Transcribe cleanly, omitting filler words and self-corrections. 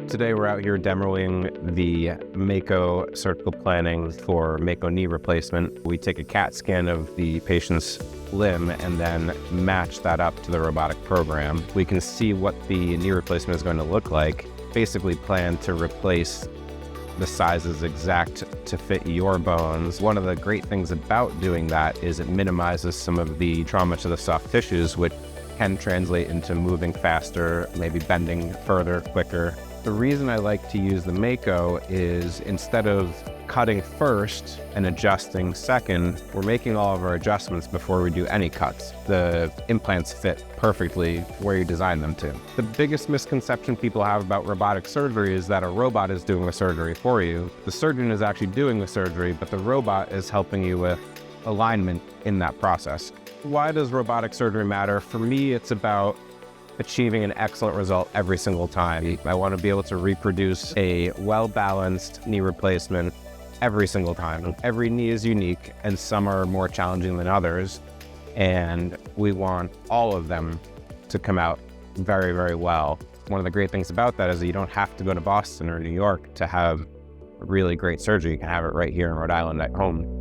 Today we're out here demoing the Mako surgical planning for Mako knee replacement. We take a CAT scan of the patient's limb and then match that up to the robotic program. We can see what the knee replacement is going to look like. Basically plan to replace the sizes exact to fit your bones. One of the great things about doing that is it minimizes some of the trauma to the soft tissues, which can translate into moving faster, maybe bending further, quicker. The reason I like to use the Mako is instead of cutting first and adjusting second, we're making all of our adjustments before we do any cuts. The implants fit perfectly where you design them to. The biggest misconception people have about robotic surgery is that a robot is doing the surgery for you. The surgeon is actually doing the surgery, but the robot is helping you with alignment in that process. Why does robotic surgery matter? For me, it's about achieving an excellent result every single time. I want to be able to reproduce a well-balanced knee replacement every single time. Every knee is unique and some are more challenging than others. And we want all of them to come out very, very well. One of the great things about that is that you don't have to go to Boston or New York to have really great surgery. You can have it right here in Rhode Island at home.